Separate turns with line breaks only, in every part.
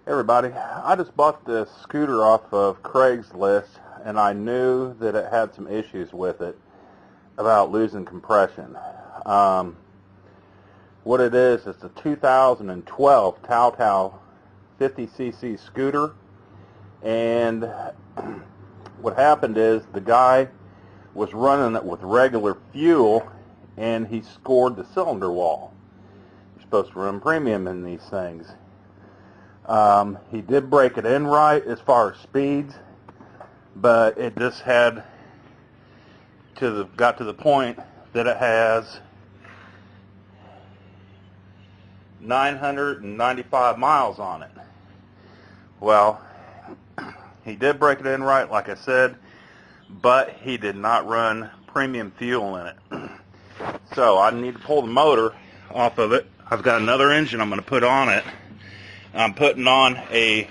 Everybody, I just bought this scooter off of Craigslist, and I knew that it had some issues with it about losing compression. What it is, it's a 2012 Tao 50cc scooter, and what happened is the guy was running it with regular fuel, and he scored the cylinder wall. You're supposed to run premium in these things. He did break it in right as far as speeds, but it just got to the point that it has 995 miles on it. Well, he did break it in right, like I said, but he did not run premium fuel in it. So I need to pull the motor off of it. I've got another engine I'm going to put on it. I'm putting on a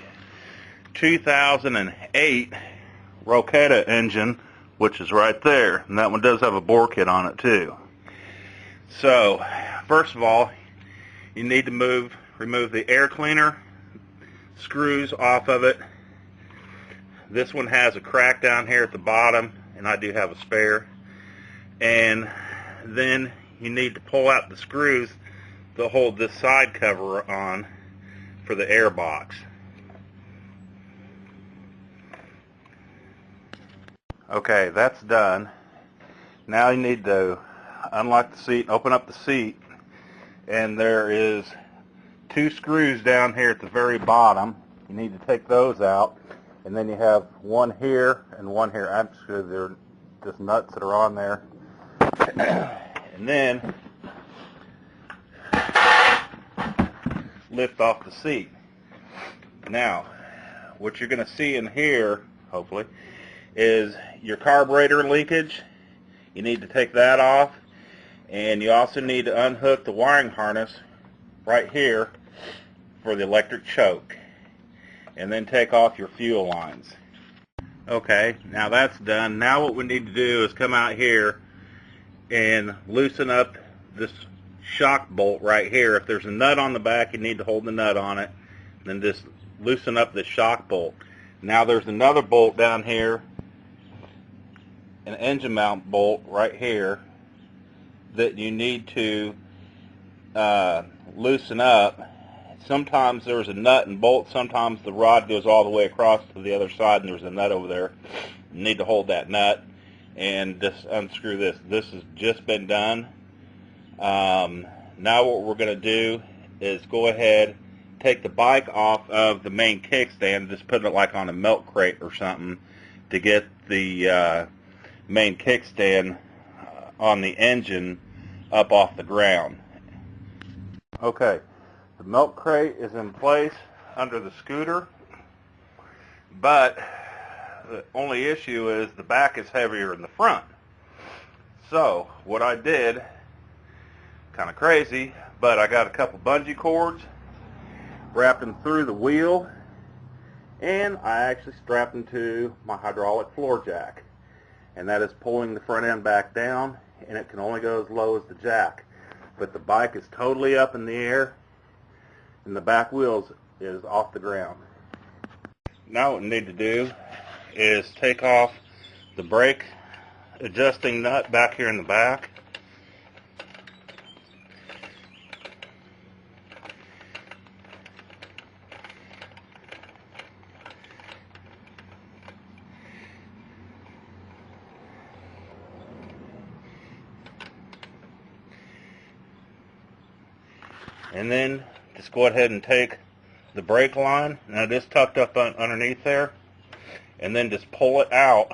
2008 Roketa engine, which is right there, and that one does have a bore kit on it too. So first of all, you need to remove the air cleaner screws off of it. This one has a crack down here at the bottom, and I do have a spare. And then you need to pull out the screws that hold this side cover on for the airbox. Okay, that's done. Now you need to unlock the seat, open up the seat, and there is 2 screws down here at the very bottom. You need to take those out, and then you have one here and one here. Actually, they're just nuts that are on there. And then lift off the seat. Now, what you're going to see in here, hopefully, is your carburetor leakage. You need to take that off, and you also need to unhook the wiring harness right here for the electric choke, and then take off your fuel lines. Okay, now that's done. Now what we need to do is come out here and loosen up this shock bolt right here. If there's a nut on the back, you need to hold the nut on it, and then just loosen up the shock bolt. Now there's another bolt down here, an engine mount bolt right here, that you need to loosen up. Sometimes there's a nut and bolt, sometimes the rod goes all the way across to the other side and there's a nut over there. You need to hold that nut and just unscrew this. This has just been done. Now what we're going to do is go ahead, take the bike off of the main kickstand, just put it like on a milk crate or something to get the main kickstand on the engine up off the ground. Okay, the milk crate is in place under the scooter, but the only issue is the back is heavier than the front. So what I did, kind of crazy, but I got a couple bungee cords, wrapped them through the wheel, and I actually strapped them to my hydraulic floor jack, and that is pulling the front end back down, and it can only go as low as the jack, but the bike is totally up in the air and the back wheels is off the ground. Now what we need to do is take off the brake adjusting nut back here in the back. And then just go ahead and take the brake line, now it is tucked up underneath there, and then just pull it out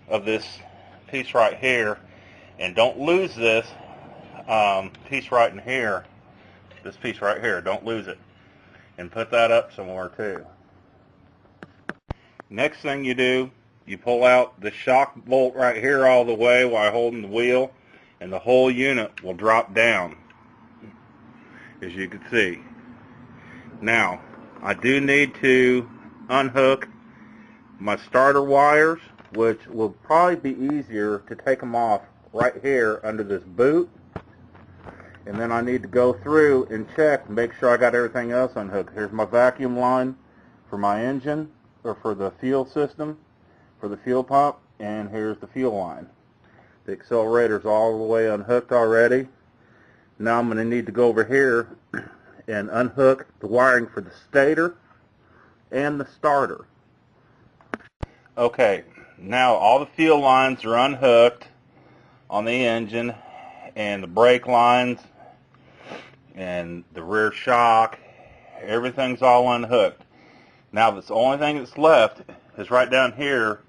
of this piece right here, and don't lose this piece right in here, this piece right here, don't lose it, and put that up somewhere too. Next thing you do, you pull out the shock bolt right here all the way while holding the wheel, and the whole unit will drop down, as you can see. Now, I do need to unhook my starter wires, which will probably be easier to take them off right here under this boot And then I need to go through and check and make sure I got everything else unhooked. Here's my vacuum line for my engine, or for the fuel system, for the fuel pump, and here's the fuel line. The accelerator's all the way unhooked already. Now I'm going to need to go over here and unhook the wiring for the stator and the starter. Okay, now all the fuel lines are unhooked on the engine, and the brake lines and the rear shock, everything's all unhooked. Now the only thing that's left is right down here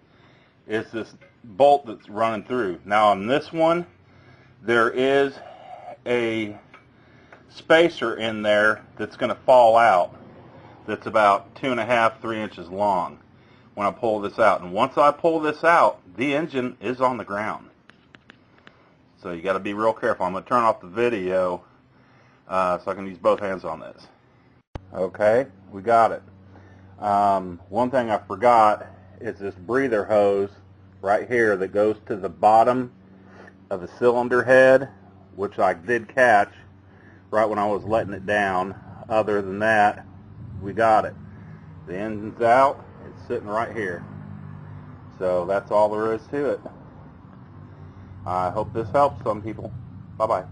is this bolt that's running through. Now on this one, there is a spacer in there that's going to fall out, that's about 2.5 to 3 inches long when I pull this out. And once I pull this out, the engine is on the ground. So you got to be real careful. I'm going to turn off the video so I can use both hands on this. Okay, we got it. One thing I forgot is this breather hose right here that goes to the bottom of the cylinder head, which I did catch right when I was letting it down. Other than that, we got it. The engine's out. It's sitting right here. So that's all there is to it. I hope this helps some people. Bye-bye.